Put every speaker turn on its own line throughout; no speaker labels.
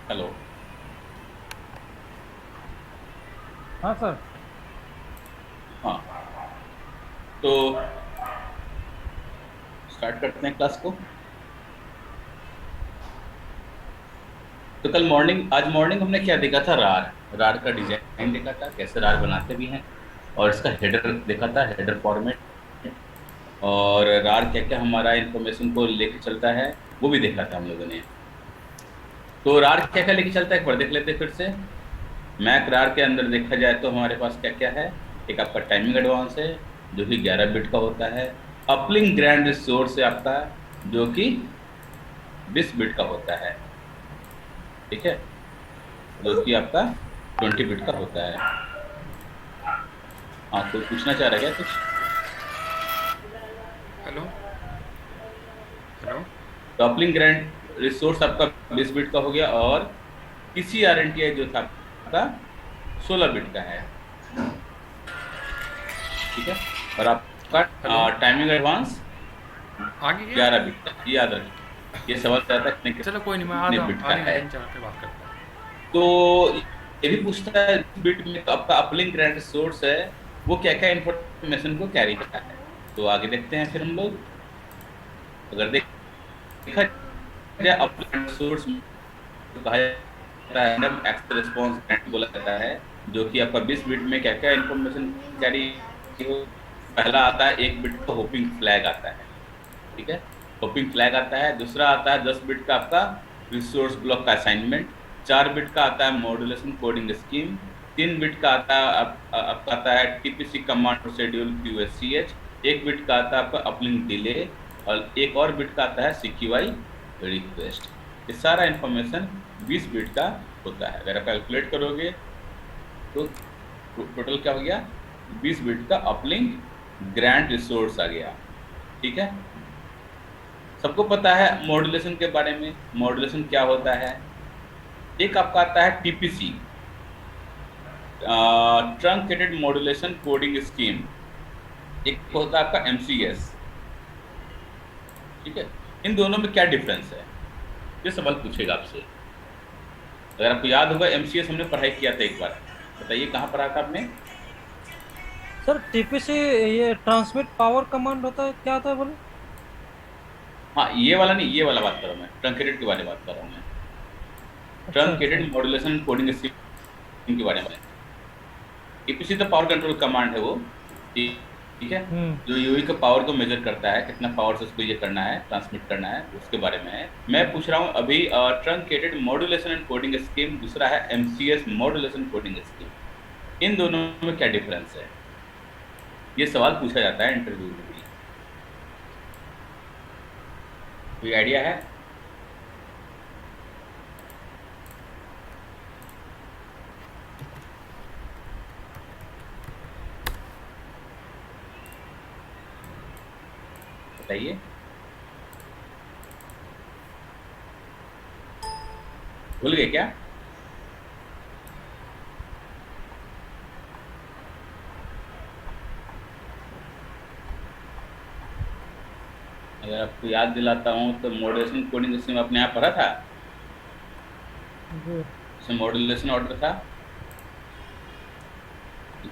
Hello.
हाँ sir.
हाँ, तो स्टार्ट करते हैं क्लास को। तो कल मॉर्निंग आज मॉर्निंग हमने क्या देखा था? रार। रार का डिजाइन देखा था, कैसे रार बनाते भी हैं। और इसका हेडर देखा था, हेडर फॉर्मेट। और रार क्या क्या हमारा इंफॉर्मेशन को लेके चलता है, वो भी देखा था हम लोगों ने। तो रार क्या क्या लेके चलता है एक बार देख लेते हैं फिर से। मैक रार के अंदर देखा जाए तो हमारे पास क्या क्या है। एक आपका टाइमिंग एडवांस है, जो कि 11 बिट का होता है। अपलिंक ग्रैंड रिसोर्स है आपका, जो कि 20 बिट का होता है। ठीक है, जो कि आपका 20 बिट का होता है। हाँ, कोई पूछना चाह रहा है क्या कुछ?
हेलो। हेलो।
टॉपलिंग ग्रैंड रिसोर्स आपका 20 बिट का हो गया, और PC R N T I जो था आपका 16 बिट का है। ठीक है, और आपका
हेलो।
टाइमिंग एडवांस
आगे क्या?
11 बिट का, ये याद रखिए। ये सवाल रहता है कितने
चलो कोई नहीं, मैं
कितने
आता हूँ,
बिट का
आगे
है।
लाइन चला के बात करता हूँ।
तो ये भी पूछता है बिट में तो आपका अपलिंक ग्रैंड रिसोर्स है, वो क्या क्या इंफॉर्मेशन को कैरी करता है। तो आगे देखते हैं फिर हम लोग। अगर देखा जाए अपलिंक रिसोर्स कहा जाता है रैंडम एक्सेस रिस्पांस ग्रांट बोला जाता है, जो कि आपका 20 बिट में क्या क्या इंफॉर्मेशन कैरी हो। पहला आता है 1 बिट का होपिंग फ्लैग आता है। ठीक है, होपिंग फ्लैग आता है। दूसरा आता है 10 बिट का आपका रिसोर्स ब्लॉक का असाइनमेंट। 4 बिट का आता है मॉड्यूलेशन कोडिंग स्कीम। 3 बिट का आता है आपका आता है टीपीसी कमांड शेड्यूल क्यूएससीएच। 1 बिट का आता है आपका अपलिंक डिले। और एक और बिट का आता है सीक्यूआई रिक्वेस्ट। ये सारा इंफॉर्मेशन 20 बिट का होता है। अगर आप कैलकुलेट करोगे तो टोटल क्या हो गया? 20 बिट का अपलिंक ग्रैंड रिसोर्स आ गया। ठीक है, सबको पता है मॉड्यूलेशन के बारे में। मॉड्यूलेशन क्या होता है? एक आपका आता है TPC, truncated modulation coding scheme. एक होता है आपका एमसीएस। ठीक है, इन दोनों में क्या डिफरेंस है, ये सवाल पूछेगा आपसे। अगर आपको याद होगा, एमसीएस हमने पढ़ाई किया था एक बार। बताइए कहाँ पढ़ा था आपने?
सर टीपीसी ये ट्रांसमिट पावर कमांड होता है, क्या होता है बोले?
हाँ, ये वाला नहीं, ये वाला बात कर रहा हूँ मैं, ट्रंकेटेड के बारे में बात कर रहा हूँ मैं।
अच्छा अच्छा।
ट्रंकेटेड मॉड्यूलेशन कोडिंग स्कीम के बारे में। ईपीसी तो पावर कंट्रोल कमांड है वो। ठीक है,
हम्म।
जो यूई का पावर को मेजर करता है, कितना पावर से उसको ये करना है, ट्रांसमिट करना है, उसके बारे में है। मैं पूछ रहा हूँ अभी truncated modulation and coding scheme, दूसरा है एमसीएस मॉड्यूलेशन कोडिंग स्कीम। इन दोनों में क्या डिफरेंस है, ये सवाल पूछा जाता है इंटरव्यू में भी। कोई आइडिया है? बताइए। भूल गए क्या? अगर आपको याद दिलाता हूँ तो मॉड्यूलेशन कोडिंग स्कीम आपने यहाँ पढ़ा था।
जी।
उसमें मॉड्यूलेशन ऑर्डर था।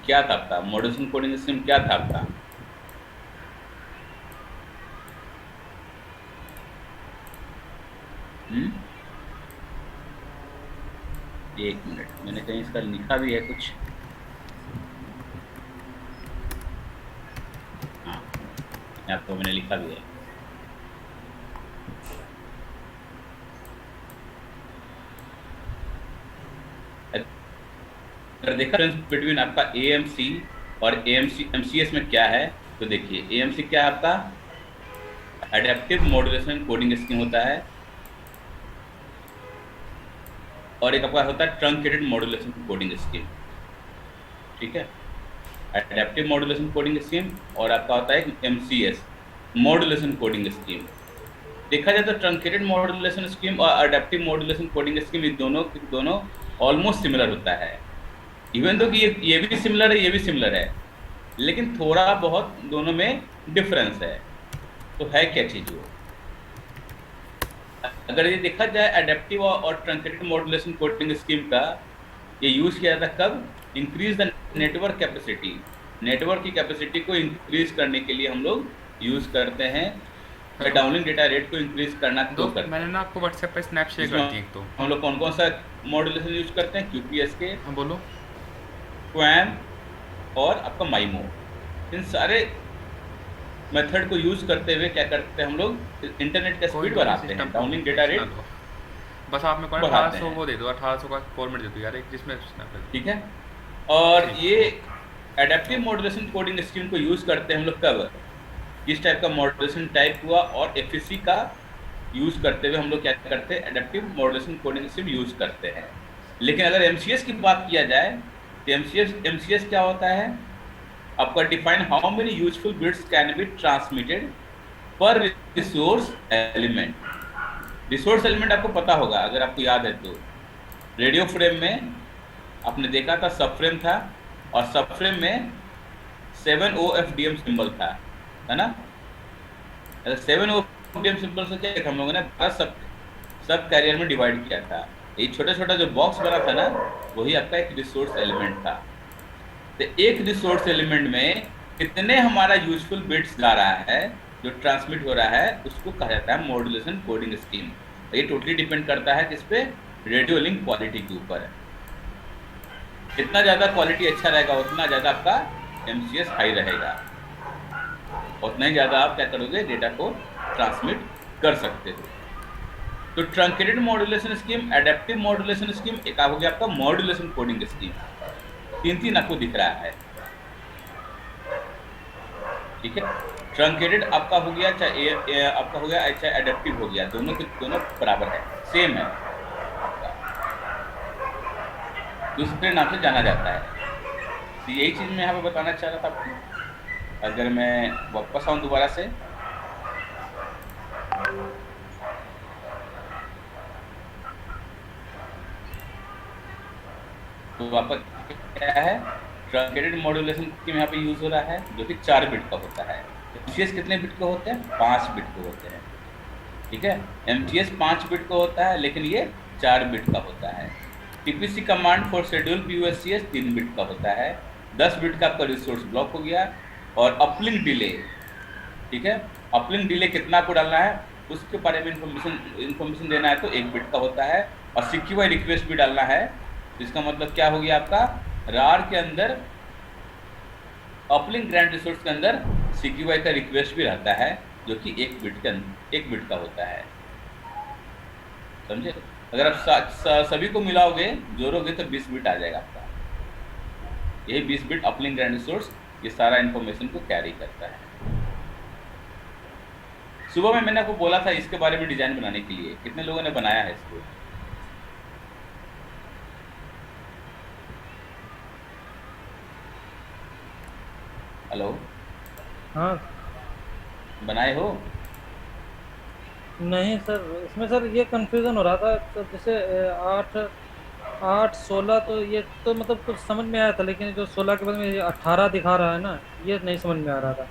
क्या था आपका मॉड्यूलेशन कोडिंग स्कीम, क्या था आपका? हम्म, एक मिनट, मैंने कहीं इसका लिखा भी है कुछ। हाँ, यहाँ तो मैंने लिखा भी है। अगर देखा बिटवीन आपका एएमसी और एएमसी एमसीएस में क्या है, तो देखिए एएमसी क्या है आपका, एडेप्टिव मॉड्यूलेशन कोडिंग स्कीम होता है। और एक आपका होता है ट्रंकेटेड मॉड्यूलेशन कोडिंग स्कीम। ठीक है, एडेप्टिव मॉड्यूलेशन कोडिंग स्कीम, और आपका होता है एमसीएस मॉड्यूलेशन कोडिंग स्कीम। देखा जाए तो ट्रंकेटेड मॉड्यूलेशन स्कीम और अडेप्टिव मॉड्यूलेशन कोडिंग स्कीम, ये दोनों ऑलमोस्ट सिमिलर होता है। इवन दो कि ये भी सिमिलर है, ये भी सिमिलर है, लेकिन थोड़ा बहुत दोनों में डिफरेंस है। तो है क्या चीज वो? अगर ये देखा जाए एडेप्टिव और ट्रंकेटेड मॉड्यूलेशन कोडिंग स्कीम का ये यूज किया जाता है कब? Increase the network capacity, network की कैपेसिटी को इंक्रीज करने के लिए हम लोग यूज करते हैं। डाउनलिंक डेटा रेट को इंक्रीज करना क्यों
दोस्त
करते
मैंने ना आपको व्हाट्सएप पे स्नैप शेयर कर दी एक तो।
हैं? हम लोग कौन कौन सा मॉड्यूलेशन यूज करते हैं? QPS के,
हाँ बोलो।
क्वैम और आपका माइमो, इन सारे मेथड को यूज करते हुए क्या करते हैं हम लोग? इंटरनेट का स्पीड बढ़ाते हैं, डाउनलिंक डेटा रेट
बस आप मेरे को
बढ़ाते
1800
हैं।
वो दे दो, 1800 का फॉर्मेट दे दो यार एक, जिसमें स्नैप कर
ठीक है। और
ठीक।
ये एडेप्टिव मॉड्यूलेशन कोडिंग स्कीम को यूज करते हैं हम लोग कब? किस टाइप का मॉड्यूलेशन टाइप हुआ और FEC का यूज करते हुए हम लोग क्या करते हैं? Adaptive modulation coding scheme use करते हैं। लेकिन अगर MCS की बात किया जाए तो MCS क्या होता है? आपका define how many useful bits can be transmitted पर रिसोर्स एलिमेंट। रिसोर्स एलिमेंट आपको पता होगा, अगर आपको याद है तो रेडियो फ्रेम में आपने देखा था सब फ्रेम था, और सब फ्रेम में 7 OFDM सिंबल था, है ना? 7 OFDM सिंबल से क्या हम लोगों ने सब कैरियर में डिवाइड किया था। ये छोटा छोटा जो बॉक्स बना था ना, वही आपका एक रिसोर्स एलिमेंट था। तो एक रिसोर्स एलिमेंट में कितने हमारा यूजफुल बिट्स जा रहा है, जो ट्रांसमिट हो रहा है, उसको कहा जाता है मॉड्यूलेशन कोडिंग स्कीम। ये टोटली डिपेंड करता है किस पे? रेडियो लिंक क्वालिटी के ऊपर। जितना ज़्यादा क्वालिटी अच्छा रहेगा उतना ज़्यादा आपका MCS हाई रहेगा, उतना ही ज़्यादा आप क्या करोगे? डेटा को ट्रांसमिट कर सकते हो। तो truncated modulation scheme, adaptive modulation scheme, एक हो गया आपका मॉड्यूलेशन कोडिंग स्कीम। तीन आपको दिख रहा है, ठीक है। ट्रंकेटेड आपका हो गया, चाहे आपका हो गया, चाहे एडेप्टिव हो गया, दोनों के दोनों बराबर है, सेम है, दूसरे नाम से जाना जाता है। तो यही चीज़ मैं यहाँ पे बताना चाह रहा था आपको। अगर मैं वापस आऊँ दोबारा से, तो आपका क्या है? ट्रंकेटेड मॉड्यूलेशन स्कीम यहाँ पे यूज हो रहा है, जो कि 4 बिट का होता है। MCS कितने बिट के होते हैं? 5 बिट के होते हैं, ठीक है। MCS 5 बिट का होता है, लेकिन ये 4 बिट का होता है। TPC command for schedule POSCS 3 bit का होता है। 10 बिट का आपका रिसोर्स ब्लॉक हो गया। और अपलिंक डिले, ठीक है, अपलिंक डिले कितना आपको डालना है उसके बारे में इंफॉर्मेशन देना है, तो 1 बिट का होता है। और CQI रिक्वेस्ट भी डालना है, इसका मतलब क्या हो गया आपका? RAR के अंदर, अपलिंक ग्रांट रिसोर्स के अंदर CQI का रिक्वेस्ट भी रहता है, जो कि 1 बिट का होता है, समझे? अगर आप सभी को मिलाओगे, जोड़ोगे, तो 20 बिट आ जाएगा आपका। यही 20 बिट अपलिंक ग्रांट रिसोर्स ये सारा इन्फॉर्मेशन को कैरी करता है। सुबह में मैंने आपको बोला था इसके बारे में डिजाइन बनाने के लिए, कितने लोगों ने बनाया है इसको? हेलो,
हाँ
बनाए हो?
नहीं सर, इसमें सर ये कंफ्यूजन हो रहा था। तो जैसे 8 8 16 तो ये तो मतलब कुछ समझ में आया था, लेकिन जो 16 के बाद में ये 18 दिखा रहा है ना, ये नहीं समझ में आ रहा था।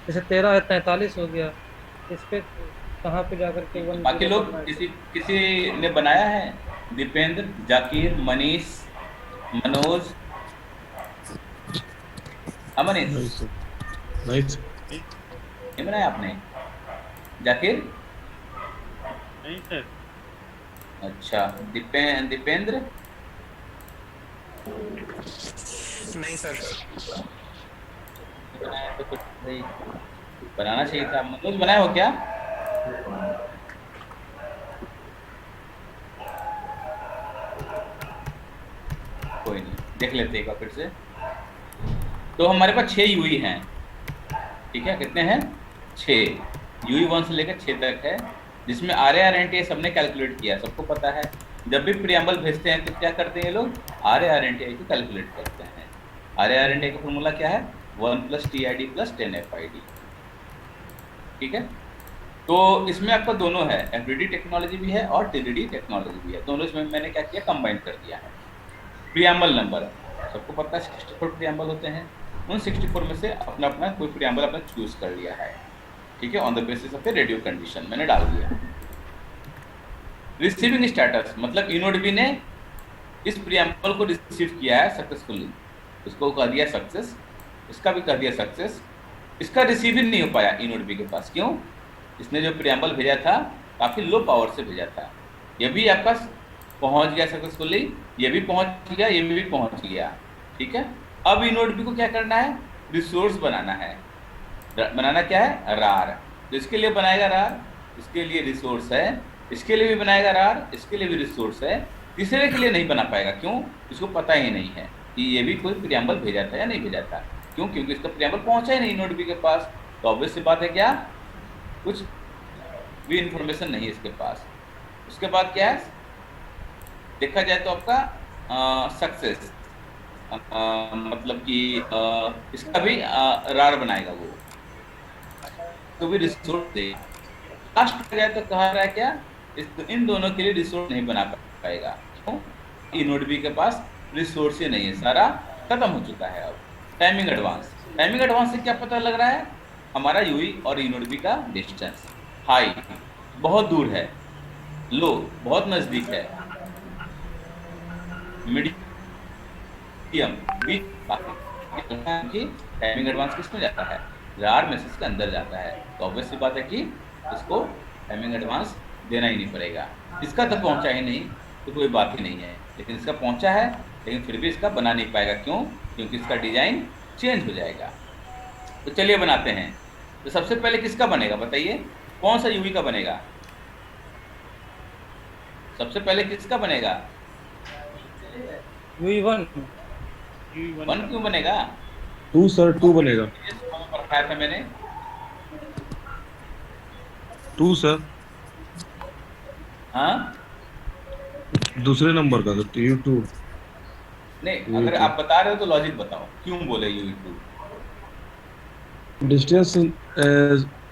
जैसे 13 है, 43 हो गया, इस पे कहाँ पे जाकर के
बाकी
10
लोग
करना है?
किसी ने बनाया है? दीपेंद्र, जाकिर, मनीष, मनोज,
नहीं
मनीष,
सर, नहीं सर।
नहीं बनाया आपने? जाकिर?
नहीं सर।
अच्छा, दीपेंद्र?
नहीं सर।
बनाया तो कुछ नहीं बनाना चाहिए था। मनोज बनाया हो क्या? कोई नहीं, देख लेते एक बार फिर से। तो हमारे पास 6 यूई हैं, ठीक है। कितने हैं? 6 यूई 1 से लेकर 6 तक है, जिसमें RARNTA सबने कैलकुलेट किया, सबको पता है। जब भी प्रियम्बल भेजते हैं तो क्या करते हैं ये लोग? RARNTA को कैलकुलेट करते हैं। RARNTA का फॉर्मूला क्या है? 1 + TID + 10 FID, ठीक है। तो इसमें आपका दोनों है, FDD टेक्नोलॉजी भी है और TDD टेक्नोलॉजी भी है, दोनों इसमें मैंने क्या किया? कंबाइन कर दिया है। प्रियम्बल नंबर सबको पता है, 64 प्रियम्बल होते हैं। उन 64 में से अपना अपना कोई प्रियम्बल अपना चूज कर लिया है, ठीक है, on the basis of the radio condition मैंने डाल दिया। रिसीविंग स्टेटस मतलब इनोडबी ने इस प्रियम्बल को रिसीव किया है सक्सेसफुली, उसको कर दिया सक्सेस, इसका भी कर दिया सक्सेस, इसका रिसीव ही नहीं हो पाया इनोडबी के पास। क्यों? इसने जो प्रियम्बल भेजा था काफी लो पावर से भेजा था। ये भी आपका पहुंच गया सक्सेसफुली, ये भी पहुंच गया, ये भी पहुंच गया। ठीक है, अब इनोडबी को क्या करना है? रिसोर्स बनाना है। बनाना क्या है? रार। तो इसके लिए बनाएगा रार, इसके लिए रिसोर्स है, इसके लिए भी बनाएगा रार, इसके लिए भी रिसोर्स है। तीसरे के लिए नहीं बना पाएगा। क्यों? इसको पता ही नहीं है कि ये भी कोई प्रियम्बल भेजा था या नहीं भेजा था। क्यों? क्योंकि इसका प्रियम्बल पहुंचा ही नहीं इनोडबी के पास। तो ऑब्वियस सी बात है क्या, कुछ भी इंफॉर्मेशन नहीं है इसके पास। उसके बाद क्या है, देखा जाए तो आपका सक्सेस मतलब कि इसका भी रार बनाएगा वो, तो भी रिसोर्स दे। लास्ट में जाए तो कहा रहा है क्या, इन दोनों के लिए रिसोर्स नहीं बना पाएगा। क्यों? इनोडबी के पास रिसोर्स ही नहीं है, सारा खत्म हो चुका है। अब टाइमिंग एडवांस, टाइमिंग एडवांस से क्या पता लग रहा है, हमारा यूई और इनोडबी का डिस्टेंस हाई बहुत दूर है, लो बहुत नजदीक है, मीडियम बीच। टाइमिंग एडवांस किसमें जाता है? रार मैसेज के अंदर जाता है। तो ऑब्वियस सी बात है कि इसको टाइमिंग एडवांस देना ही नहीं पड़ेगा। इसका तो पहुंचा ही नहीं तो कोई बात ही नहीं है, लेकिन इसका पहुंचा है, लेकिन फिर भी इसका बना नहीं पाएगा। क्यों? क्योंकि इसका डिजाइन चेंज हो जाएगा। तो चलिए बनाते हैं। तो सबसे पहले किसका बनेगा बताइए, कौन सा यूवी का बनेगा? सबसे पहले किसका बनेगा?
UI1।
वन क्यों बनेगा?
2 सर, 2 बनेगा।
पढ़ाया था मैंने।
2 सर,
हाँ
दूसरे नंबर का सर, U2।
नहीं, अगर आप बता रहे हो तो लॉजिक बताओ, क्यों बोले U2?
डिस्टेंस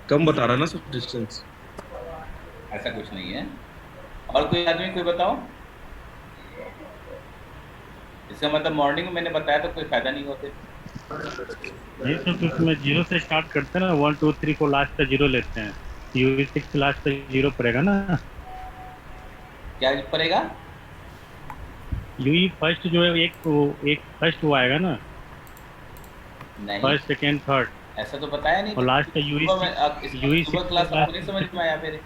कम बता रहा ना सर, डिस्टेंस।
ऐसा कुछ नहीं है। और कोई आदमी कोई बताओ, इसका मतलब मॉर्निंग में मैंने बताया तो कोई फायदा नहीं होते।
नहीं तो उसमें 0 से स्टार्ट करते हैं ना, 1 2 3 को लास्ट का 0 लेते हैं, UI6 लास्ट का 0 पड़ेगा ना।
क्या पड़ेगा?
UI फर्स्ट जो है एक फर्स्ट वो आएगा ना,
नहीं,
फर्स्ट सेकेंड थर्ड,
ऐसा तो बताया नहीं।
और लास्ट का UI
सुबह क्लास में आपको नहीं समझ में आया मेरे?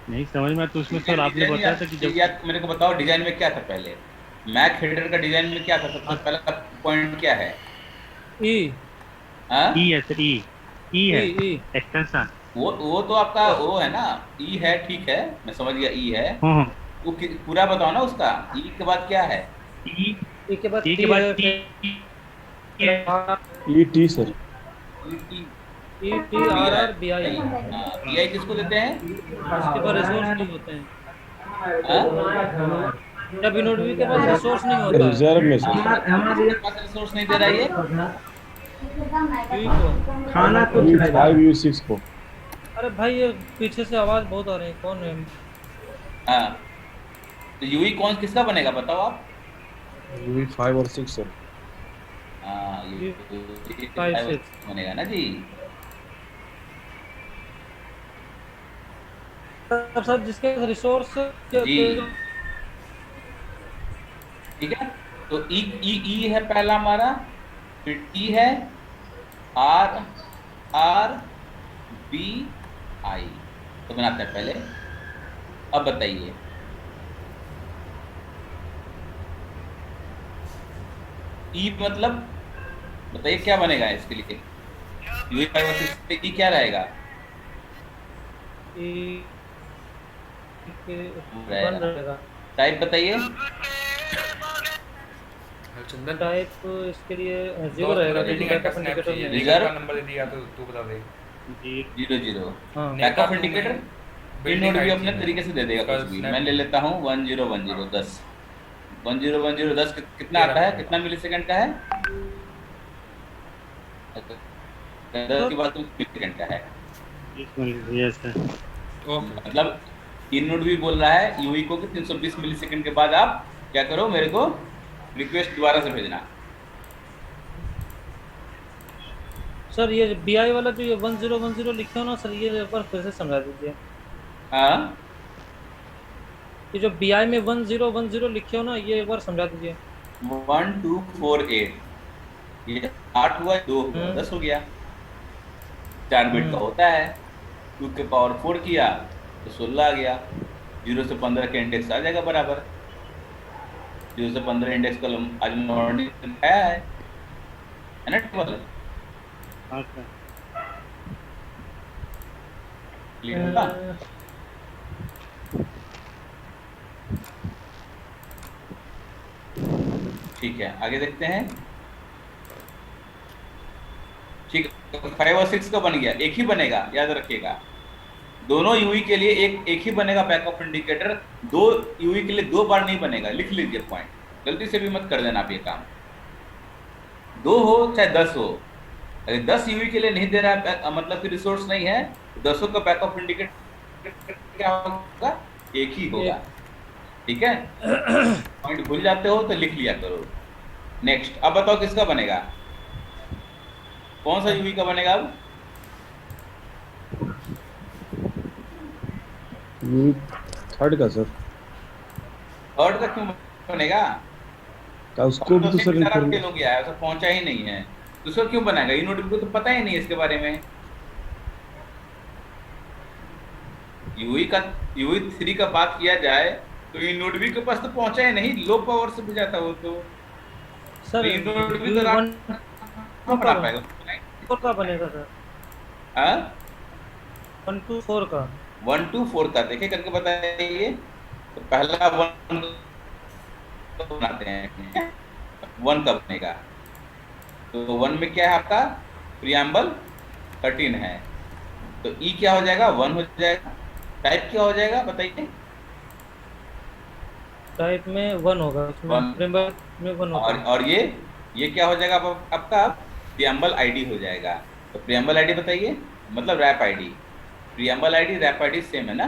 नहीं समझ में। तो उसमें सर आपने बताया था कि जब
या मेरे को बताओ डिजाइन में क्या था पहले, मैक हेडर का डिजाइन में क्या था? सबसे पहला पॉइंट क्या है?
ई
हाँ?
ई है सर, ई है
ई
एक्सटेंशन।
वो तो आपका वो है ना, ई है, ठीक है मैं समझ गया, ई है।
हाँ
वो पूरा बताओ ना उसका, ई के बाद क्या है?
ई
ई के बाद
ई के बाद T
ET sir.
E T R R B I.
B I किसको देते हैं?
उसके पास रिसोर्स नहीं होते हैं।
हाँ?
जब इनोडबी के पास रिसोर्स नहीं होता है
रिजर्व में सर।
इसके पास रिसोर्स नहीं दे रहा है ये।
यूई को।
खाना कुछ
U5 U6 को।
अरे भाई ये पीछे से आवाज बहुत आ रही है, कौन है?
हाँ, तो यूई कौन किसका बनेगा बताओ आप?
U5 और 6 सर।
हाँ,
ये
यूई
5 6
बनेगा ना जी।
सब जिसके रिसोर्स
जी। ठीक है, तो ई ई ई है पहला हमारा, फिर टी है, आर आर बी आई, तो बनाते हैं पहले। अब बताइए ई मतलब बताइए क्या बनेगा इसके लिए? यूई 5 और 6 पे ई क्या रहेगा?
ई के
रहेगा।
बन रहेगा।
टाइप बताइए।
चंदन
टाइप इसके लिए 0 रहेगा क्योंकि बैकअप इंडिकेटर में
रिजर्व
नंबर दे दिया तो तू बता दे।
0
हाँ
बैकअप इंडिकेटर बिल्डिंग भी अपने तरीके से दे देगा कुछ भी।
Snap-
मैं ले लेता हूँ 1010 10 1010 10 कितना आता है, कितना मिलीसेकंड का है? 10 के बाद तुम मिलीसेकंड का है।
Yes sir.
ओके
मतलब इनोड भी बोल रहा है यूई को कि 320 मिलीसेकंड के बाद आप क्या करो, मेरे को रिक्वेस्ट दोबारा से भेजना।
सर ये बीआई वाला जो ये 1010 लिखे हो ना सर, ये एक बार फिर से समझा दीजिए।
हाँ,
ये जो BI में 1010 लिखे हो ना, ये एक बार समझा दीजिए।
1248, ये 8 हुआ, 2 हुआ, 10 हो गया। 4 बिट का होता है। 2 के पावर 4 किया तो 16 आ गया। 0 से 15 के इंडेक्स आ जाएगा बराबर। 0 से 15 इंडेक्स का आज मॉर्निंग आया है ना टेबल?
हाँ सर।
क्लियर होगा? ठीक है, आगे देखते हैं। ठीक है, 5 और 6 का बन गया, एक ही बनेगा, याद रखिएगा। दोनों यूई के लिए एक ही बनेगा बैकअप इंडिकेटर। 2 यूई के लिए 2 बार नहीं बनेगा, लिख लीजिए पॉइंट, गलती से भी मत कर देना आप ये काम। 2 हो चाहे 10 हो, अगर 10 यूई के लिए नहीं दे रहा है, मतलब कि रिसोर्स नहीं है, 10 का बैकअप इंडिकेटर क्या होगा? एक ही होगा। ठीक है, पॉइंट भूल जाते हो तो लिख लिया करो। नेक्स्ट, अब बताओ किसका बनेगा, कौन सा यूवी का बनेगा अब?
ये थर्ड का सर।
थर्ड का क्यों बनेगा?
का उसको भी तो सर
सारा
इन्फॉर्म
फेल हो गया है, उसे पहुंचा ही नहीं है, तो उसको क्यों बनाएगा? यूनिट को तो पता ही नहीं है इसके बारे में। यूवी 3 का बात किया जाए तो यूनिट के पास तो पहुंचा ही नहीं, लो पावर से भी जाता हो तो
सर
यूनिट
यूवी
तो
1
बना पाएगा।
4 का बनेगा सर।
हाँ,
1 to 4 का।
1 to 4 का देखे करके बताइए। तो पहला 1 बनाते हैं, 1 का बनेगा। तो 1 में क्या है आपका? प्रियम्बल 13 है, तो ई क्या हो जाएगा? 1 हो जाएगा। टाइप क्या हो जाएगा बताइए?
टाइप में 1 होगा, इसमें प्रियम्बल में 1 होगा।
और ये क्या हो जाएगा आपका? प्रियम्बल आईडी हो जाएगा। तो प्रियम्बल आईडी बताइए, मतलब RAP ID. Preamble ID RAP ID same है ना?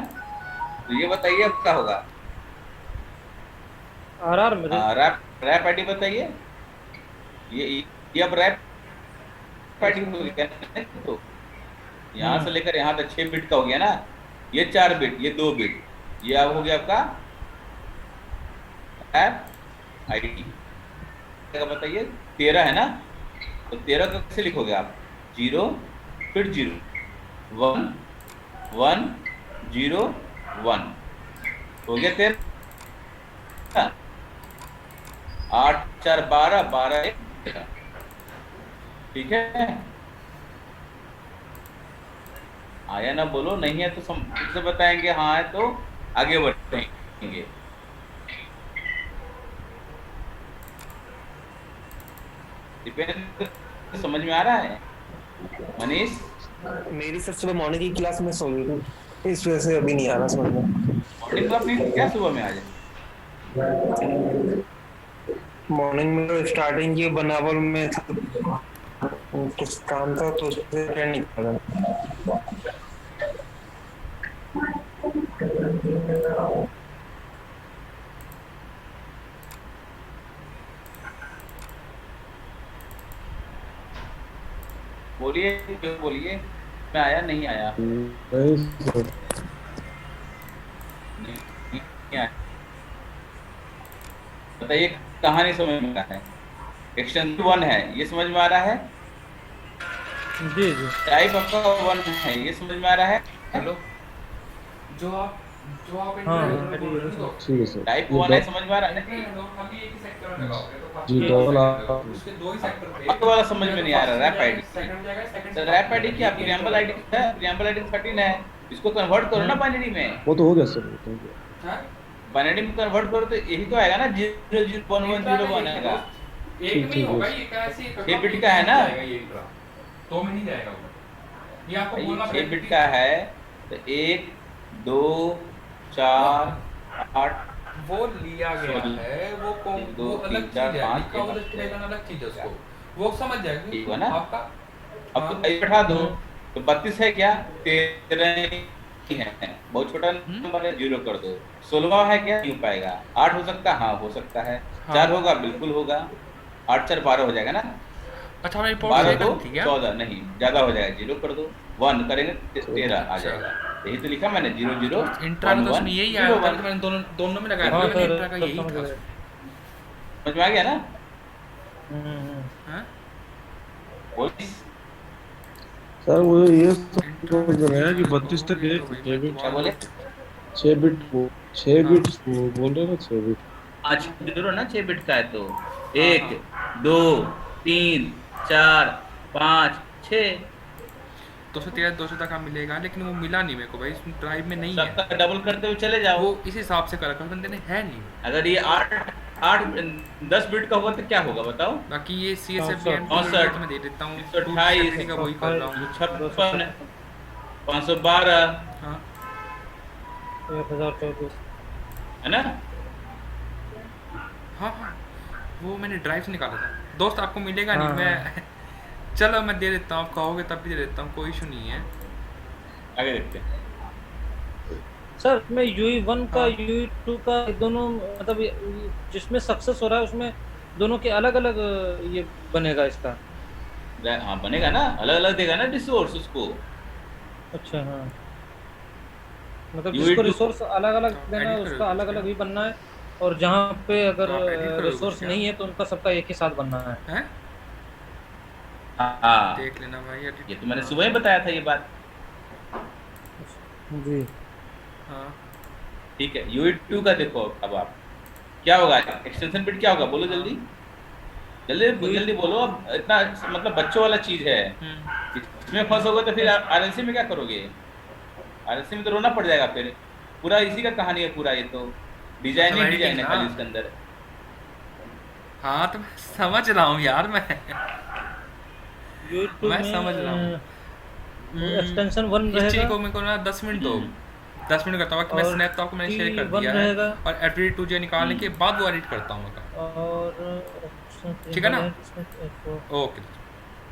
तो ये बताइए अब क्या होगा?
RR में
रैप आईडी बताइए। ये अब रैप आईडी हो गया ना? तो यहाँ से लेकर यहाँ तक 6 बिट का हो गया ना, ये 4 बिट, ये 2 बिट, ये अब हो गया आपका रैप आईडी। बताइए 13 है ना, तो 13 का कैसे लिखोगे आप? 0 फिर 0 1 1 0 1 हो गया 13। 8 4 12 12 1 13। ठीक है, आया ना? बोलो, नहीं है तो फिर से बताएंगे, हाँ है तो आगे बढ़ेंगे। दीपेंद्र समझ में आ रहा है? मनीष?
मेरी सर सुबह मॉर्निंग की क्लास में सो गई थी, इस वजह से अभी नहीं आ रहा समझ में।
मॉर्निंग क्लास नहीं क्या सुबह में आज?
मॉर्निंग में तो स्टार्टिंग ये बनावल में कुछ काम था तो उससे अटेंड नहीं कर रहा।
बोलिए, क्यों बोलिए, मैं आया नहीं आया?
नहीं सर।
नहीं आया, बताइए कहानी समझ में आ रहा है? एक्सटेंशन 1 है, ये समझ में आ रहा है?
जी जी।
टाइप आपका 1 है, ये समझ में आ रहा है?
हेलो, जो आप
ठीक है सर।
टाइप
ये
1 है, समझ में आ रहा है?
अभी एक ही सेक्टर में लगाओगे तो
जी डबल
उसके 2 ही सेक्टर पे
आपको वाला समझ में नहीं आ रहा। रैप आईडी,
सेकंड जाएगा, सेकंड
रैप आईडी क्या? प्रियम्बल आईडी है, प्रियम्बल आईडी 13 है, इसको कन्वर्ट करो ना बाइनरी में।
वो तो हो गया सर, वो तो हो गया।
हां,
बाइनरी में कन्वर्ट करो तो यही तो आएगा ना, 00101 आएगा।
एक नहीं होगा, ये कैसे
6 बिट का है ना?
ये तो में नहीं जाएगा वो, ये आपको बोलना
6 बिट का है, तो 1 2 4 8
वो लिया गया है, वो
दो,
वो अलग
तीन, चार,
चीज है,
पाँच,
लिखा हुआ
छः,
डिस्प्ले अलग चीज है उसको, वो समझ जाएगा
ठीक है ना?
आपका।
अब तो बैठा दो, तो 32 है क्या? 13 ही है, बहुत छोटा नंबर है, 0 कर दो। 16 है क्या? नहीं हो पाएगा। 8 हो सकता है? हाँ हो सकता है। 4 होगा? बिल्कुल होगा। 8 4 12 हो जाएगा ना?
अच्छा, मैं
12 तो 14 नहीं, ज्यादा हो जाएगा, 0 कर दो। 1 करेंगे 13 आ जाएगा। यही तो लिखा मैंने 0 0
इंट्रा
1
तो
1
उसमें यही
0
आया था,
1।
मैंने दोनों दोनों में लगाया
हाँ
था, मैंने
सर,
इंट्रा का
सब
यही
समझ
था।
गए।
समझ में आ गया ना?
हम्म।
हाँ
बोलिए
सर वो ये
इंट्रा
बोल रहे हैं कि
में
32 तक है,
भाई
6
मैं
बिट,
क्या बोले?
6 बिट, 6
हाँ।
बिट बोल रहे हैं ना, 6 बिट।
5 0 ना 6 बिट का है तो
हाँ,
1 2 3 4 5 6
213 200 तक का मिलेगा, लेकिन वो मिला नहीं मेरे को भाई, इसमें ड्राइव में नहीं है।
सबका डबल करते हुए चले जाओ।
वो इस हिसाब से कर रखा है बंदे ने, है नहीं।
अगर ये 8 10 बिट का होगा तो क्या होगा बताओ?
बाकी ये CSF
64,
तो मैं दे देता हूँ,
128
का वही कर रहा हूँ।
56 512
हाँ
1024।
है ना?
हाँ हाँ, वो मैंने ड्राइव से निकाला था दोस्त, आपको मिलेगा नहीं।
हाँ,
मैं चलो मैं दे देता हूँ, आप कहोगे तब भी दे देता हूँ, कोई इशू नहीं है।
आगे देखते हैं।
सर मैं UE1 का
हाँ।
UE2 का दोनों मतलब जिसमें सक्सेस हो रहा है उसमें दोनों के अलग अलग ये बनेगा इसका।
हाँ बनेगा ना, अलग अलग देगा ना रिसोर्स उसको।
अच्छा हाँ, मतलब
UE2
जिसको रिसोर्स अलग अलग
तो
देना है
edit
उसका
करोगे
अलग
क्या?
अलग ही बनना है, और जहाँ पे अगर
तो आप edit करोगे
रिसोर्स
क्या?
नहीं है तो उनका सबका एक ही साथ बनना है।
हैं?
हाँ
देख लेना भाई, edit
ये तो मैंने
करना।
सुबह ही बताया था ये बात।
जी
हाँ
ठीक है UE2 का देखो अब आप क्या होगा, एक्सटेंशन बिट क्या होगा बोलो जल्दी जल्दी जल्दी बोलो। अब इतना मतलब बच्चों वाला चीज है, इसमें फंसोगे तो फिर RLC में क्या करोगे? RLC में तो रोना पड़ जाएगा फिर। पूरा इसी का कहानी है पूरा, ये तो डिजाइन ही
Editing
डिजाइन है
ना।
खाली इसके अंदर।
हाँ, तो मैं समझ रहा हूँ यार, मैं
YouTube
मैं
में
समझ रहा हूँ।
एक्सटेंशन 1
इस चीज
रहेगा
को मेरे को ना 10 मिनट दो, 10 मिनट करता हूँ कि मैं
और
स्नैप तो आपको मैंने शेयर कर
T1
दिया है,
रहेगा
और एप्रिल 2J निकालने के बाद वो एडिट करता हूँ मैं काम।
और
ठीक है ना?
इसमें
ओके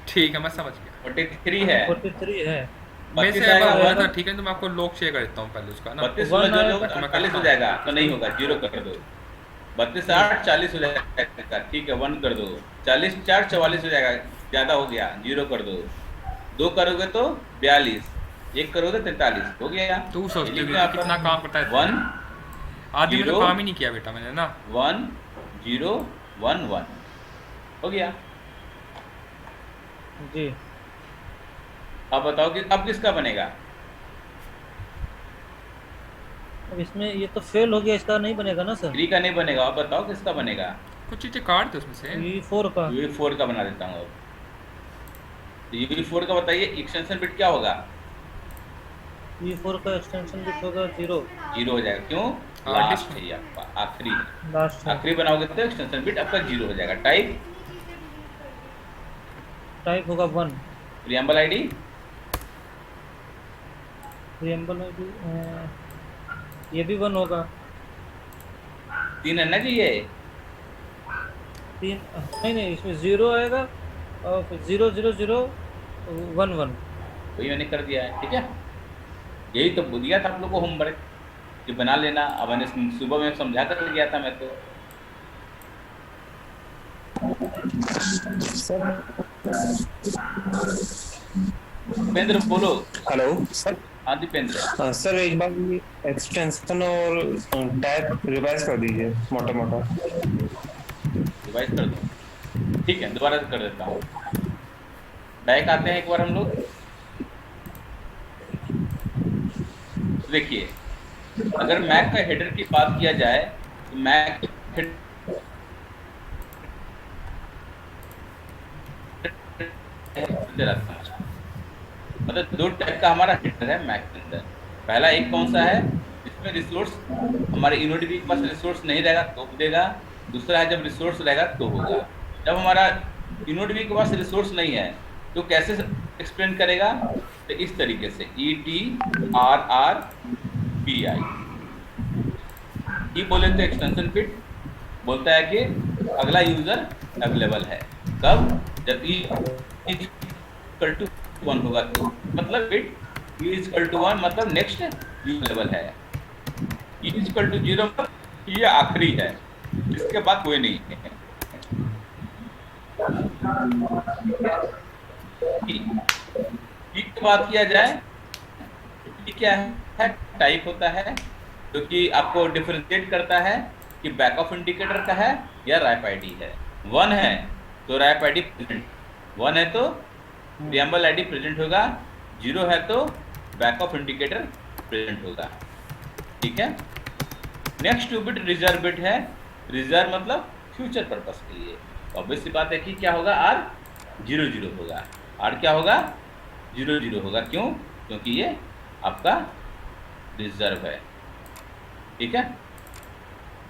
ठीक है, मैं समझ गया।
43 है,
43 है।
मेरे
32
से
आएगा
अगर हुआ था
1,
ठीक है, तो मैं आपको लोग शेयर कर देता हूँ पहले उसका ना।
32
One
में जो
आएगा
तो मैं
40
करता
हो
हूँ।
जाएगा तो नहीं होगा, 0 कर दो। 32 से 8 40 हो जाएगा, ठीक है 1 कर दो। 40 4 44 हो जाएगा, ज्यादा हो गया, 0 कर दो। 2 करोगे तो 42, 1 करोगे 43 हो गया।
तू सोचते
ये
हो
लिखना
कि कितना काम करता है
1
आदमी में तो
0
काम ही नहीं किया बेटा मैंने ना।
1 0 1 1 हो गया।
जी
अब बताओ कि अब किसका बनेगा?
अब इसमें ये तो फेल हो गया, इसका नहीं बनेगा ना सर।
3 का नहीं बनेगा, अब बताओ किसका बनेगा?
कुछ चीजें काट दो उसमें से।
UE4 का
UE4 का बना देता हूँ अब। तो UE4 का बताइए एक्सटेंशन बिट क्या होगा?
UE4 का एक्सटेंशन बिट होगा 0
0 हो जाएगा, क्यों?
हाँ,
लास्ट है ये आपका, आखिरी है।
लास्ट है।
आखिरी बनाओगे तो एक्सटेंशन बिट आपका 0 हो जाएगा। टाइप
टाइप होगा 1।
प्रियम्बल आईडी
प्रियम्बल आईडी ये भी 1 होगा।
3 है ना जी ये?
3 नहीं इसमें 0 आएगा और फिर 0 0 0 1 1।
वही मैंने कर दिया है, ठीक है। यही तो दिया था आप लोग को होमवर्क कि बना लेना। अब मैंने सुबह में समझा कर गया था मैं तो। दीपेंद्र बोलो।
Hello sir.
हाँ दीपेंद्र।
सर एक बार ये एक्सटेंशन और टैब रिवाइज कर दीजिए मोटा मोटा।
रिवाइज कर दो, ठीक है दोबारा कर देता हूँ। बैक आते हैं एक बार हम लोग। देखिए अगर मैक का हेडर की बात किया जाए तो मैक मतलब 2 टाइप का हमारा हेडर है मैक के अंदर। पहला एक कौन सा है जिसमें रिसोर्स हमारे इनोडीबी के पास रिसोर्स नहीं रहेगा तो देगा। दूसरा है जब रिसोर्स रहेगा तो होगा। जब हमारा इनोडीबी के पास रिसोर्स नहीं है तो कैसे एक्सप्लेन करेगा? तो इस तरीके से ETRRBI ये बोले तो एक्सटेंशन बिट बोलता है कि अगला यूजर अवेलेबल है। कब? जब E=1 होगा तो मतलब बिट E=1 मतलब नेक्स्ट अवेलेबल है। E=0 मतलब ये आखिरी है, इसके बाद कोई नहीं है। E की बात किया जाए, E क्या है? है, टाइप होता है, जो कि आपको डिफरेंशिएट करता है कि बैक ऑफ इंडिकेटर का है या रैप आईडी है। 1 है तो रैप आईडी प्रेजेंट, 1 है तो प्रीएम्बल आईडी प्रेजेंट होगा, 0 है तो बैक ऑफ इंडिकेटर प्रेजेंट होगा। ठीक है। नेक्स्ट 2 बिट रिजर्व बिट है। रिजर्व मतलब फ्यूचर पर्पस के लिए। ऑब्वियस सी बात है कि क्या होगा, आर 00 होगा। आर क्या होगा, 00 होगा। क्यों? क्योंकि ये आपका रिजर्व है। ठीक है।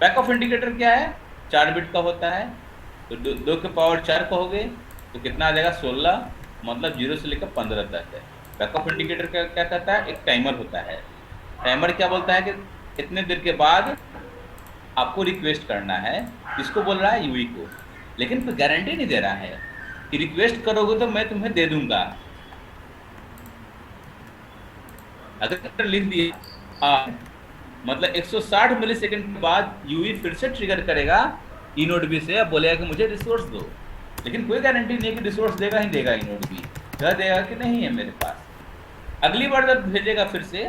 बैक ऑफ इंडिकेटर क्या है, 4 बिट का होता है, तो 2 के पावर 4 कहोगे तो कितना आ जाएगा, 16, मतलब 0 से लेकर 15 तक है। बैक ऑफ इंडिकेटर क्या कहता है, एक टाइमर होता है। टाइमर क्या बोलता है कि इतने देर के बाद आपको रिक्वेस्ट करना है, किसको बोल रहा है, यूई को, लेकिन कोई गारंटी नहीं दे रहा है कि रिक्वेस्ट करोगे तो मैं तुम्हें दे दूंगा। अगर लिख दिया मतलब 160 मिलीसेकंड के बाद यूई फिर से ट्रिगर करेगा इनोड बी से, अब बोलेगा कि मुझे रिसोर्स दो, लेकिन कोई गारंटी नहीं है कि रिसोर्स देगा ही देगा इनोड बी, कह देगा कि नहीं है मेरे पास। अगली बार जब भेजेगा फिर से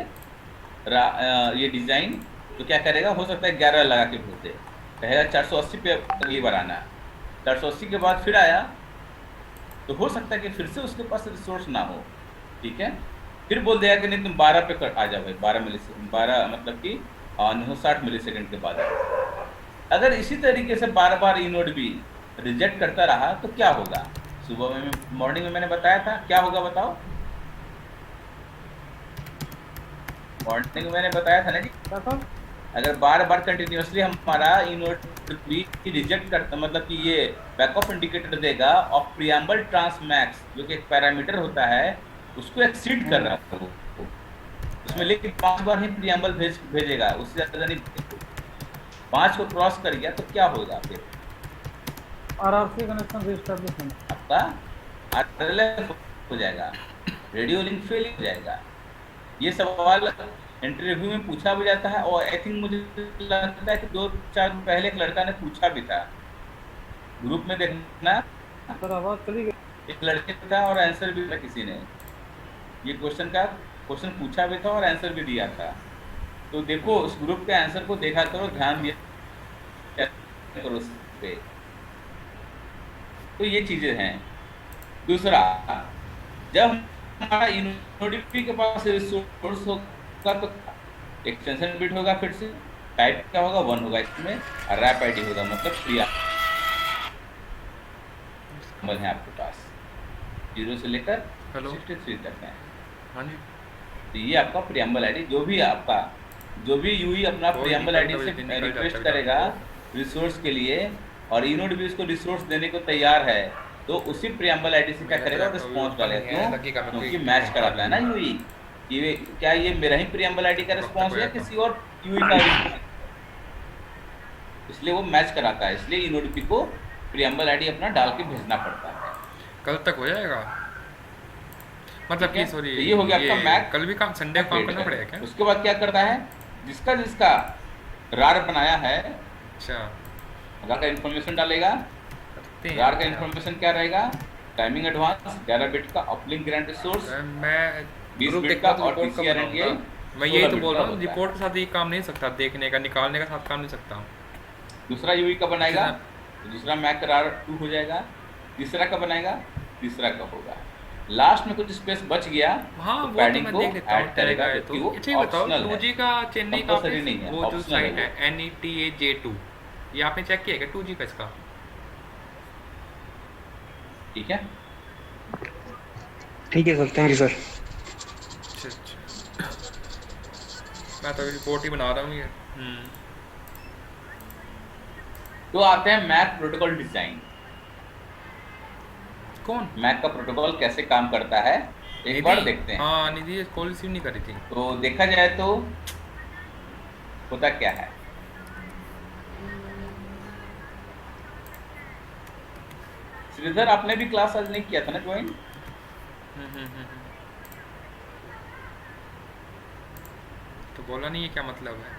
ये डिजाइन, तो क्या करेगा, हो सकता है 11 लगा के भेज दे, कहेगा 480 पे अगली बार आना। 480 के बाद फिर आया तो हो सकता है कि फिर से उसके पास रिसोर्स ना हो। ठीक है। फिर बोल देगा कि नहीं तुम 12 पे आ जाओ भाई, 12 मिलीसेकंड, 12 मतलब कि 960 मिलीसेकंड के बाद। अगर इसी तरीके से बार बार इनोड भी रिजेक्ट करता रहा तो क्या होगा, सुबह में मॉर्निंग में मैंने बताया था, क्या होगा बताओ, मॉर्निंग में मैंने बताया था ना जी। अगर बार बार कंटिन्यूसली हमारा इनोड भी रिजेक्ट करता, मतलब कि ये बैक ऑफ इंडिकेटर देगा और प्रीएम्बल ट्रांस मैक्स जो कि एक पैरामीटर होता है उसको एक्सीड कर रहा है वो, उसमें लेकिन 5 बार ही प्रीएम्बल भेजेगा, उससे ज्यादा नहीं। 5 को क्रॉस कर गया तो क्या होगा, फिर
आरआरसी कनेक्शन रीएस्टैब्लिशमेंट,
आपका आरएलएफ हो जाएगा, रेडियो लिंक फेल हो जाएगा। ये सवाल इंटरव्यू में पूछा भी जाता है, और आई थिंक मुझे लगता है कि 2-4 दिन पहले एक लड़का ने पूछा भी था, ग्रुप में देखना,
सर आवाज चली गई।
एक लड़के था और आंसर भी था, किसी ने ये क्वेश्चन पूछा भी था और आंसर भी दिया था। तो देखो उस ग्रुप के आंसर को देखा करो, ध्यान दिया करो उस पे। तो ये चीजें हैं। दूसरा, जब हमारा इनोडिपी के पास रिसोर्स होगा तो एक्सटेंशन बिट होगा, फिर से टाइप क्या होगा, 1 होगा इसमें, और रैप आईडी होगा, मतलब प्रिया है आपके पास 0 से लेकर 63 तक है।
हाँ जी।
तो ये आपका प्रीएम्बल आईडी, जो भी यूई अपना प्रीएम्बल आईडी से रिक्वेस्ट करेगा रिसोर्स के लिए और इनोड भी उसको रिसोर्स देने को तैयार है, तो उसी प्रीएम्बल आईडी से क्या करेगा, रिस्पॉन्स डालेगा। क्योंकि मैच कराता है ना यूई, ये क्या ये मेरा ही प्रीएम्बल आईडी का रिस्पॉन्स है किसी और यूई का, इसलिए वो मैच कराता है, इसलिए इनोड को प्रीएम्बल आईडी अपना डाल के भेजना पड़ता है।
कल तक हो जाएगा, मतलब कि सॉरी
ये हो गया आपका मैक।
कल भी काम, संडे को काम करना पड़ेगा क्या?
उसके बाद क्या करता है, जिसका रार बनाया है,
अच्छा,
रार का इन्फॉर्मेशन डालेगा। रार का इन्फॉर्मेशन क्या रहेगा, टाइमिंग एडवांस, 11 बिट का अपलिंक ग्रांट रिसोर्स,
मैं
20
ग्रुप
बिट का
देखता
और
तो रिपोर्ट का
TCRN के
बनाऊंगा। मैं यही
16
तो
बिट
बोल
का
रहा हूँ,
होता है।
रिपोर्ट के साथ ये काम नहीं सकता, देखने का निकालने का साथ काम नहीं सकता।
दूसरा यूई का बनाएगा तो दूसरा मैक रार 2 हो जाएगा। तीसरा का बनाएगा, तीसरा का होगा। लास्ट में कुछ स्पेस बच गया
हाँ
तो
वो तो
पैडिंग
मैं
को
देख लेता हूँ,
ऐड करेगा,
है
क्योंकि
तो
वो
अच्छा ये बताओ,
ऑप्शनल है,
2G का चेन्नई का
कंपल्सरी नहीं है,
वो जो
ऑप्शनल
साइट
है
है NETAJ2, ये आपने चेक किया क्या 2G का इसका?
ठीक है।
ठीक है सर, थैंक यू सर।
अच्छा, मैं तो रिपोर्ट ही बना रहा हूँ ये।
तो आते हैं मैक प्रोटोकॉल डिजाइन।
कौन?
मैक का प्रोटोकॉल कैसे काम करता है एक बार देखते हैं।
हाँ निधि कॉल रिसीव नहीं करी थी।
तो देखा जाए तो होता क्या है, श्रीधर आपने भी क्लास आज नहीं किया था ना ज्वाइन?
तो बोला नहीं है क्या मतलब है?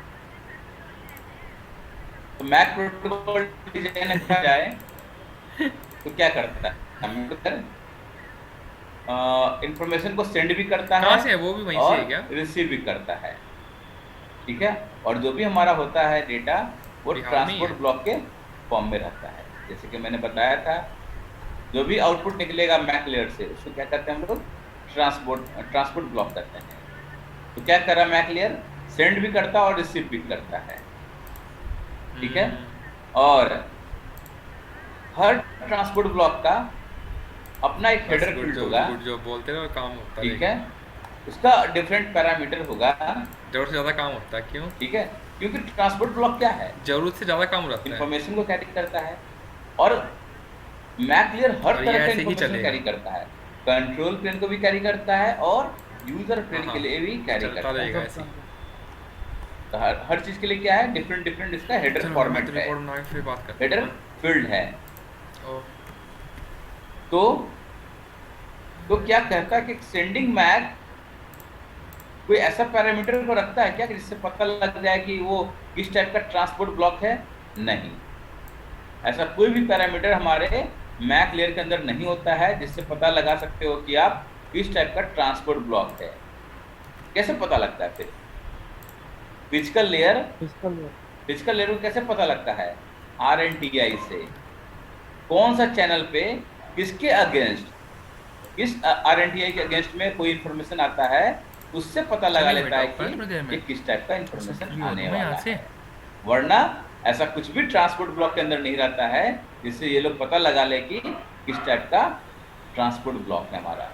तो मैक प्रोटोकॉल डिजाइन देखा जाए तो क्या करता है, इंफॉर्मेशन को सेंड भी करता है,
कहाँ से है वो भी वहीं से है क्या?
रिसीव भी करता है। ठीक है। और जो भी हमारा होता है डेटा वो
बिहार में ही
ट्रांसपोर्ट
है।
ब्लॉक के फॉर्म में रहता है। जैसे कि मैंने बताया था, जो भी आउटपुट निकलेगा मैक लेयर से उसको क्या करते हैं हम लोग, ट्रांसपोर्ट ब्लॉक करते हैं। तो क्या कर रहा है मैक लेयर, सेंड भी करता है और रिसीव भी करता है, ठीक है। और हर ट्रांसपोर्ट ब्लॉक का अपना एक हेडर फील्ड होगा,
गुड जो बोलते हैं वो काम होता है,
ठीक है। उसका डिफरेंट पैरामीटर होगा,
जरूरत से ज़्यादा काम होता है। क्यों?
ठीक है, क्योंकि ट्रांसपोर्ट ब्लॉक क्या है,
जरूरत से ज़्यादा काम रहता है।
इंफॉर्मेशन को कैरी करता है। और मैक लेयर हर
और ये
तरह का
ऐसे ही
इंफॉर्मेशन
चलेगा।
कैरी करता है, कंट्रोल प्लेन को भी कैरी करता है और यूजर प्लेन
हाँ,
के लिए भी कैरी
चलता
करता है।
रहेगा ऐसे ही।
तो हर चीज के लिए क्या है, डिफरेंट डिफरेंट इसका हेडर
चलो
फॉर्मेट है,
रिकॉर्ड बना के फिर बात करते
हेडर
हैं।
फील्ड है।
ओ,
तो क्या कहता है कि सेंडिंग मैक कोई ऐसा पैरामीटर को रखता है क्या कि जिससे पता लग जाए कि वो किस टाइप का ट्रांसपोर्ट ब्लॉक है? नहीं, ऐसा कोई भी पैरामीटर हमारे मैक लेयर के अंदर नहीं होता है जिससे पता लगा सकते हो कि आप किस टाइप का ट्रांसपोर्ट ब्लॉक है। कैसे पता लगता है फिर? फिजिकल लेयर को कैसे पता लगता है? RNTI से। कौन सा चैनल पे किसके अगेंस्ट, किस RNTI के अगेंस्ट में कोई इंफॉर्मेशन आता है, उससे पता लगा
चलिए
लेता है
बेटा, थोड़ी देर
कि
में।
ये किस टाइप का इंफॉर्मेशन आने
मैं यहाँ
वाला
से
है। वरना ऐसा कुछ भी ट्रांसपोर्ट ब्लॉक के अंदर नहीं रहता है जिससे ये लोग पता लगा ले कि किस टाइप का ट्रांसपोर्ट ब्लॉक है हमारा।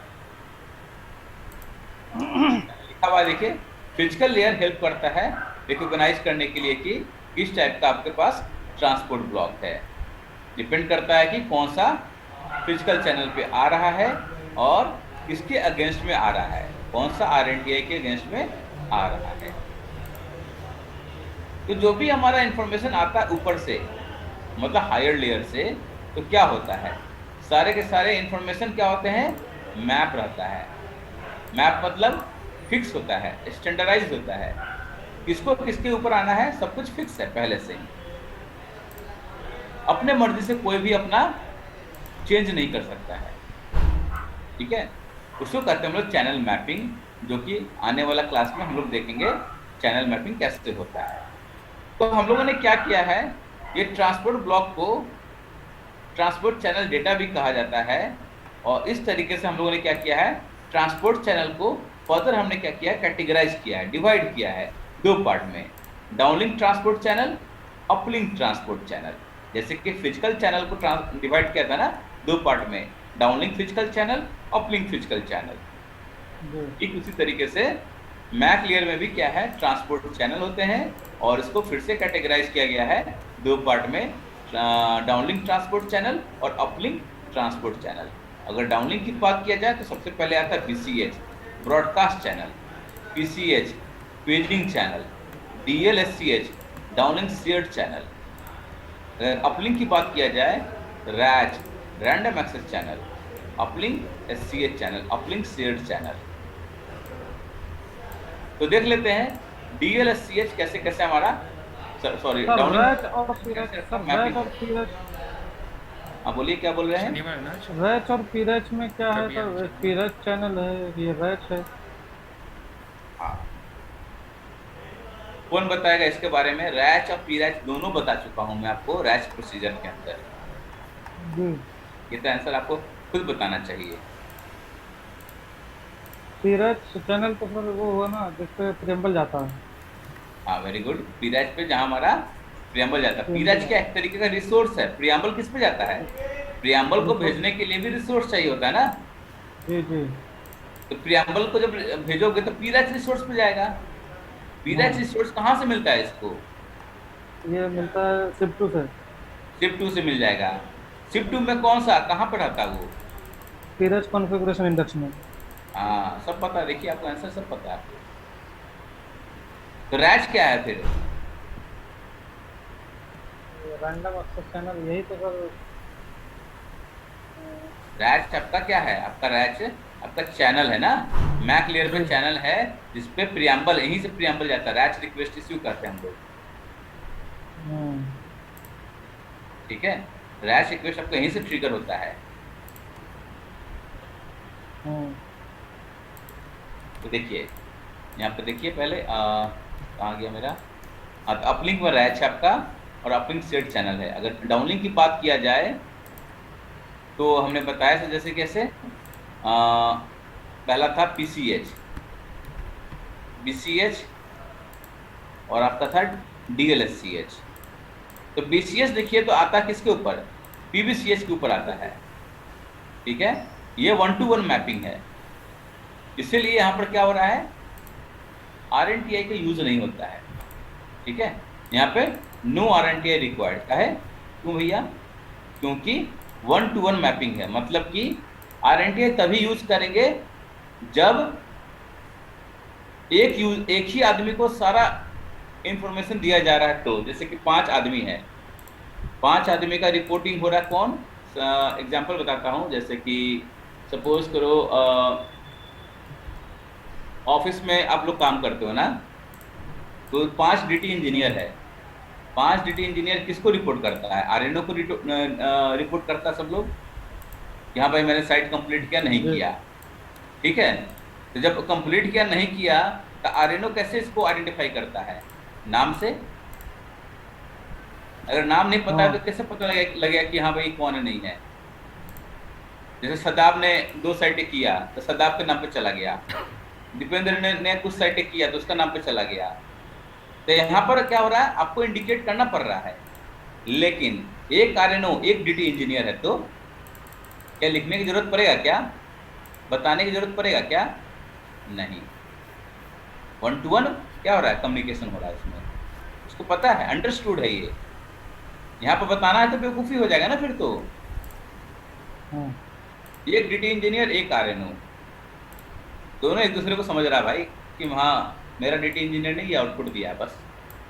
लिखा हुआ देखिए, फिजिकल लेयर हेल्प करता है रिकॉग्नाइज करने के लिए कि किस टाइप का आपके पास ट्रांसपोर्ट ब्लॉक है। डिपेंड करता है कि कौन सा फिजिकल चैनल पे आ रहा है और किसके अगेंस्ट में आ रहा है, कौन सा RNTI के अगेंस्ट में आ रहा है। तो जो भी हमारा इंफॉर्मेशन आता है ऊपर से, मतलब हायर लेयर से, तो क्या होता है, सारे के सारे इंफॉर्मेशन क्या होते हैं, मैप रहता है। मैप मतलब फिक्स होता है, स्टैंडर्डाइज होता है, किसको किसके ऊपर आना है सब कुछ फिक्स है पहले से ही। अपने मर्जी से कोई भी अपना चेंज नहीं कर सकता है, ठीक है। उसको कहते हैं हम लोग चैनल मैपिंग, जो कि आने वाला क्लास में हम लोग देखेंगे चैनल मैपिंग कैसे होता है। तो हम लोगों ने क्या किया है, ये ट्रांसपोर्ट ब्लॉक को ट्रांसपोर्ट चैनल डेटा भी कहा जाता है। और इस तरीके से हम लोगों ने क्या किया है, ट्रांसपोर्ट चैनल को फर्दर हमने क्या किया है, कैटेगराइज किया है, डिवाइड किया है दो पार्ट में, downlink transport channel, uplink transport channel. जैसे कि फिजिकल चैनल को डिवाइड किया था ना दो पार्ट में, downlink physical channel, uplink physical channel. ठीक उसी तरीके से मैक लेयर में भी क्या है, ट्रांसपोर्ट चैनल होते हैं और इसको फिर से कैटेगराइज किया गया है दो पार्ट में, डाउनलिंक ट्रांसपोर्ट चैनल और अपलिंक ट्रांसपोर्ट चैनल। अगर डाउनलिंक की बात किया जाए तो सबसे पहले आता है BCH broadcast channel, PCH paging channel, DLSCH downlink shared channel. अगर अपलिंक की बात किया जाए, RACH random access channel, uplink SCH channel, uplink shared channel. तो देख लेते हैं DLSCH कैसे कैसे हमारा, सॉरी
रैच और पीरच,
हाँ बोलिए क्या बोल रहे हैं?
शनिवार ना
रैच और पीरच में क्या है,
कभी
तो
आए।
पीरच चैनल है, ये रैच है।
हाँ। कौन बताएगा इसके बारे में? रैच और पीरैच दोनों बता चुका हूं मैं आपको रैच प्रोसीजर के अंदर।
जी,
ये तो आंसर आपको खुद बताना चाहिए।
पीरच चैनल तो फिर वो हुआ ना जिसपे प्रियम्बल जाता है।
हाँ वेरी गुड। पीरैच पे जहां हमारा प्रियम्बल जाता है। पीरैच क्या एक तरीके का रिसोर्स है, प्रियम्बल किस पे जाता है? प्रियम्बल को भेजने के लिए भी रिसोर्स चाहिए होता है ना।
जी जी।
तो प्रियम्बल को जब भेजोगे तो पीरैच रिसोर्स पे जाएगा। पीरैच रिसोर्स कहाँ से मिलता है इसको?
ये मिलता है शिप2 से।
शिप2 से मिल जाएगा। शिप2 में कौन सा कहाँ पर रहता है वो?
पीरच कॉन्फ़िगरेशन इंडेक्स में।
हाँ सब पता है, देखिए आपको आंसर सब पता है आपको। तो रैच क्या है फिर?
रैंडम एक्सेस चैनल, यही तो सर।
रैच आपका क्या है? आपका रैच आपका चैनल है ना, मैक लेयर पे चैनल है जिसपे प्रियम्बल, यहीं से प्रियम्बल जाता है। रैच रिक्वेस्ट इश्यू करते हैं हम लोग, ठीक है। रैच रिक्वेस्ट आपको यहीं से ट्रिगर होता है। तो देखिए यहाँ पे देखिए पहले कहाँ गया मेरा? हाँ, तो अपलिंक में रैच है आपका और अपलिंक सेट चैनल है। अगर डाउनलिंक की बात किया जाए तो हमने बताया था जैसे कैसे पहला था पीसीएच, बीसीएच और आपका था डीएलएससीएच। तो बीसीएच देखिए तो आता किसके ऊपर? पीबीसीएच के ऊपर आता है, ठीक है। ये 1-to-1 मैपिंग है, इसीलिए यहाँ पर क्या हो रहा है, आरएनटीआई का यूज नहीं होता है, ठीक है। यहाँ पे नो आरएनटीआई रिक्वायर्ड है। क्यों भैया? क्योंकि 1-to-1 मैपिंग है, मतलब कि आरएनटीआई तभी यूज करेंगे जब एक ही आदमी को सारा इंफॉर्मेशन दिया जा रहा है। तो जैसे कि 5 आदमी है, 5 आदमी का रिपोर्टिंग हो रहा है। कौन? एग्जांपल बताता हूं, जैसे कि सपोज करो ऑफिस में आप लोग काम करते हो ना, तो 5 डीटी इंजीनियर है। 5 डीटी इंजीनियर किसको रिपोर्ट करता है? आरएनओ को रिपोर्ट करता है सब लोग। यहाँ भाई मैंने साइट कंप्लीट किया, नहीं किया, ठीक है। तो जब कंप्लीट किया नहीं किया तो आरएनओ कैसे इसको आइडेंटिफाई करता है? नाम से। अगर नाम नहीं पता है तो कैसे पता लगेगा कि हाँ भाई कौन है, नहीं है। जैसे सदाब ने 2 साइटें किया तो सदाब के नाम पे चला गया, दीपेंद्र ने कुछ साइटें किया तो उसका नाम पे चला गया। तो यहाँ पर क्या हो रहा है, आपको इंडिकेट करना पड़ रहा है। लेकिन एक आरएनओ, एक डीटी इंजीनियर है तो क्या लिखने की जरूरत पड़ेगा? क्या बताने की जरूरत पड़ेगा? क्या नहीं। 1-to-1 क्या हो रहा है, कम्युनिकेशन हो रहा है इसमें, उसको पता है, अंडरस्टूड है ये। यहाँ पर बताना है तो बेवकूफ़ी हो जाएगा ना फिर तो। एक डीटी इंजीनियर, एक आरएनओ, दोनों एक दूसरे को समझ रहा है भाई कि हाँ मेरा डीटी इंजीनियर ने ये आउटपुट दिया है, बस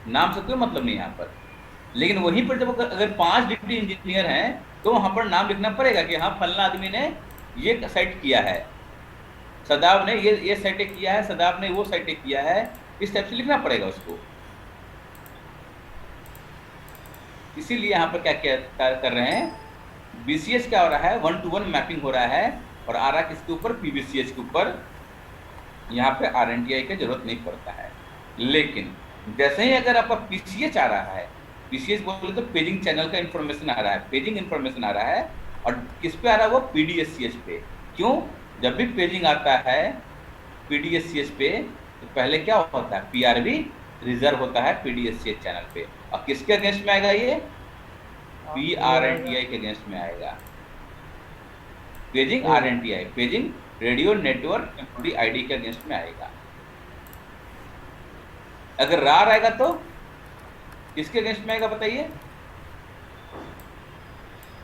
नाम से कोई मतलब नहीं यहाँ पर। लेकिन वहीं पर जब अगर 5 डीटी इंजीनियर हैं तो वहाँ पर नाम लिखना पड़ेगा कि हाँ फलना आदमी ने ये साइट किया है, सदाब ने ये साइटें किया है, सदाब ने वो साइटें किया है, इस टाइप से लिखना पड़ेगा उसको। इसीलिए यहाँ पर क्या कर रहे हैं, बीसीएच क्या हो रहा है, 1-to-1 मैपिंग हो रहा है और आ रहा किसके ऊपर? पीबीसीएच के ऊपर। यहाँ पे आरएनटीआई की जरूरत नहीं पड़ता है। लेकिन जैसे ही अगर आपका पीसीएच आ रहा है, पीसीएच बोले तो पेजिंग चैनल का इंफॉर्मेशन आ रहा है, पेजिंग इंफॉर्मेशन आ रहा है, और किस पे आ रहा है वो? पीडीएससीएच पे। क्यों? जब भी पेजिंग आता है पीडीएससीएच पे तो पहले क्या होता है, पीआरबी रिजर्व होता है पीडीएससीएच चैनल पे। और किसके अगेंस्ट में आएगा ये? पीआरएनटीआई के अगेंस्ट में आएगा। Paging RNTI, paging radio network MD ID के अगेंस्ट में आएगा। अगर रार आएगा तो किसके अगेंस्ट में आएगा बताइए?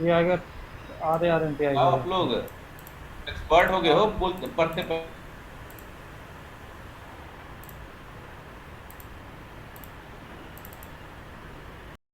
ये आएगा आरएनटीआई।
आप लोग एक्सपर्ट हो गए हो, बोलते पढ़ते